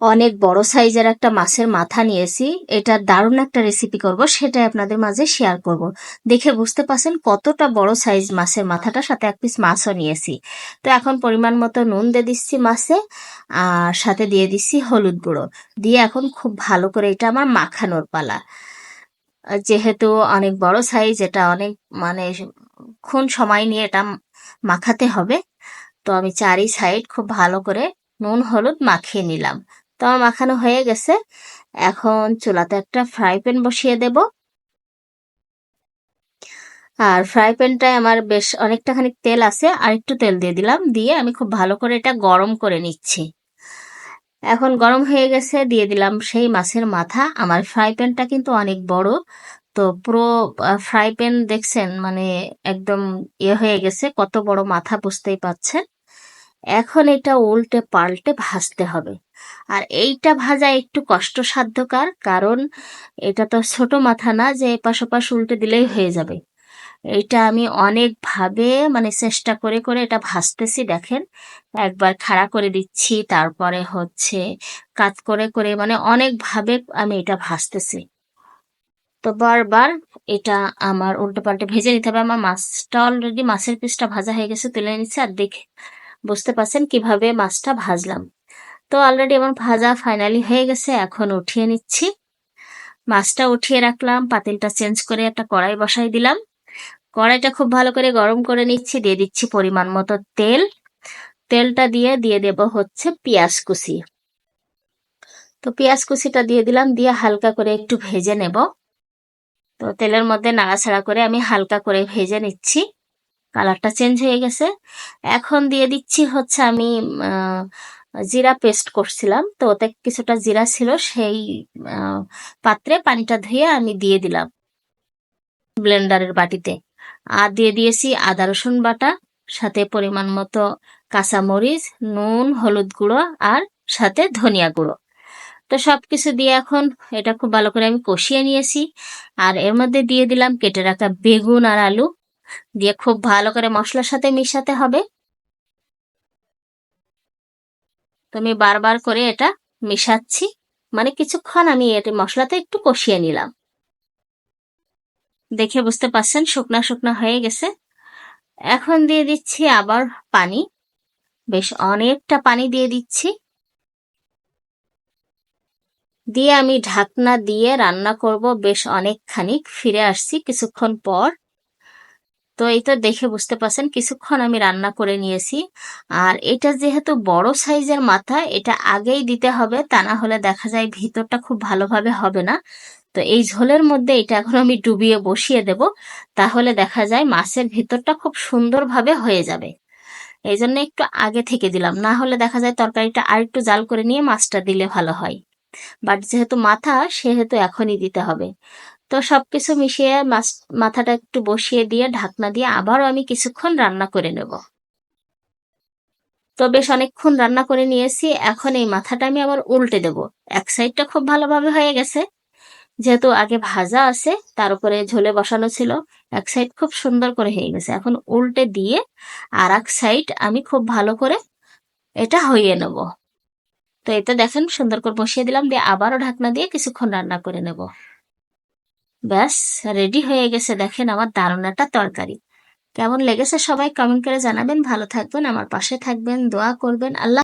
অনেক বড় সাইজের একটা মাছের মাথা নিয়েছি। এটা দারুণ একটা রেসিপি করব, সেটাই আপনাদের মাঝে শেয়ার করব। দেখে বুঝতে পারছেন কতটা বড় সাইজ মাছের মাথাটা, সাথে এক পিস মাছও নিয়েছি। তো এখন পরিমাণ মতো নুন দিয়ে দিচ্ছি মাছে, আর সাথে দিয়ে দিচ্ছি হলুদ গুঁড়ো দিয়ে এখন খুব ভালো করে এটা আমার মাখানোর পালা। যেহেতু অনেক বড় সাইজ, এটা অনেক মানে ক্ষণ সময় নিয়ে এটা মাখাতে হবে। তো আমি চারি সাইড খুব ভালো করে নুন হলুদ মাখিয়ে নিলাম। তো আমার মাখানো হয়ে গেছে। এখন চুলাতে একটা ফ্রাই প্যান বসিয়ে দেব। আর ফ্রাই প্যানটায় আমার বেশ অনেকটা খানিক তেল আছে, আর একটু তেল দিয়ে দিলাম, দিয়ে আমি খুব ভালো করে এটা গরম করে নিচ্ছি। এখন গরম হয়ে গেছে, দিয়ে দিলাম সেই মাছের মাথা। আমার ফ্রাই প্যানটা কিন্তু অনেক বড়, তো পুরো ফ্রাই প্যান দেখছেন মানে একদম হয়ে গেছে, কত বড় মাথা বুঝতেই পাচ্ছেন। এখন এটা উল্টে পাল্টে ভাজতে হবে। আর এইটা ভাজা একটু কষ্টসাধ্যকর, কারণ এটা তো ছোট মাথা না যে এপাশ ওপাশ উল্টে দিলেই হয়ে যাবে। এইটা আমি অনেকভাবে মানে চেষ্টা করে করে এটা ভাজতেছি। দেখেন, একবার খাড়া করে দিচ্ছি, তারপরে হচ্ছে কাত করে করে, মানে অনেকভাবে আমি এটা ভাজতেছি। তো বারবার এটা আমার উল্টো পাল্টে ভেজে নিতে হবে। আমার মাছটা অলরেডি, মাছের পিসটা ভাজা হয়ে গেছে, তুলে নিচ্ছে। আর দেখে বুঝতে পারছেন কিভাবে মাছটা ভাজলাম। তো অলরেডি আমার ভাজা ফাইনালি হয়ে গেছে, এখন উঠিয়ে নিচ্ছি। মাছটা উঠিয়ে রাখলাম, পাতিলটা চেঞ্জ করে একটা কড়াই বসাই দিলাম। কড়াইটা খুব ভালো করে গরম করে নিচ্ছি, দিয়ে দিচ্ছি পরিমাণ মতো তেল। তেলটা দিয়ে দিয়ে দেব হচ্ছে পেঁয়াজ কুচি। তো পেঁয়াজ কুচিটা দিয়ে দিলাম, দিয়ে হালকা করে একটু ভেজে নেব। তো তেলের মধ্যে নাড়াচাড়া করে আমি হালকা করে ভেজে নিচ্ছি। কালারটা চেঞ্জ হয়ে গেছে। এখন দিয়ে দিচ্ছি হচ্ছে আমি জিরা পেস্ট করছিলাম, তো ওতে কিছুটা জিরা ছিল, সেই পাত্রে পানিটা ধুয়ে আমি দিয়ে দিলাম ব্লেন্ডারের বাটিতে। আর দিয়ে দিয়েছি আদা রসুন বাটা, সাথে পরিমাণ মতো কাঁচামরিচ, নুন, হলুদ গুঁড়ো, আর সাথে ধনিয়া গুঁড়ো। তো সবকিছু দিয়ে এখন এটা খুব ভালো করে আমি কষিয়ে নিয়েছি। আর এর মধ্যে দিয়ে দিলাম কেটে রাখা বেগুন আর আলু, দিয়ে খুব ভালো করে মশলার সাথে মিশাতে হবে। তো আমি বারবার করে এটা মিশাচ্ছি, মানে কিছুক্ষণ আমি এটা মশলাতে একটু কষিয়ে নিলাম। দেখে বুঝতে পারছেন শুকনা শুকনা হয়ে গেছে। এখন দিয়ে দিচ্ছি আবার পানি, বেশ অনেকটা পানি দিয়ে দিচ্ছি। দিয়ে আমি ঢাকনা দিয়ে রান্না করব বেশ অনেকখানি। ফিরে আসছি কিছুক্ষণ পর। তো এই তো দেখে বুঝতে পারছেন কিছুক্ষণ আমি রান্না করে নিয়েছি। আর এটা যেহেতু বড় সাইজের মাথা, এটা আগেই দিতে হবে, তা না হলে দেখা যায় ভিতরটা খুব ভালোভাবে হবে না। তো এই ঝোলের মধ্যে এটা এখন আমি ডুবিয়ে বসিয়ে দেব, তাহলে দেখা যায় মাছের ভিতরটা খুব সুন্দরভাবে হয়ে যাবে। এই জন্য একটু আগে থেকে দিলাম, না হলে দেখা যায় তরকারিটা আর একটু জাল করে নিয়ে মাছটা দিলে ভালো হয়। বাট যেহেতু মাথা, সেহেতু এখনই দিতে হবে। তো সবকিছু মিশিয়ে মাথাটা একটু বসিয়ে দিয়ে ঢাকনা দিয়ে আবারও আমি কিছুক্ষণ রান্না করে নেব। তো বেশ অনেকক্ষণ রান্না করে নিয়েছি। এখন এই মাথাটা আমি আবার উল্টে দেব। এক সাইডটা খুব ভালোভাবে হয়ে গেছে, যেহেতু আগে ভাজা আছে, তার উপরে ঝোলে বসানো ছিল। এক সাইড খুব সুন্দর করে হয়ে গেছে। এখন উল্টে দিয়ে আর এক সাইড আমি খুব ভালো করে এটা হইয়ে নেব। তো এটা দেখেন সুন্দর করে বসিয়ে দিলাম, দিয়ে আবারও ঢাকনা দিয়ে কিছুক্ষণ রান্না করে নেব। ব্যাস, রেডি হয়ে গেছে দেখেন আমার দারুণ একটা তরকারি। কেমন লেগেছে সবাই কমেন্ট করে জানাবেন। ভালো থাকবেন, আমার পাশে থাকবেন, দোয়া করবেন। আল্লাহ।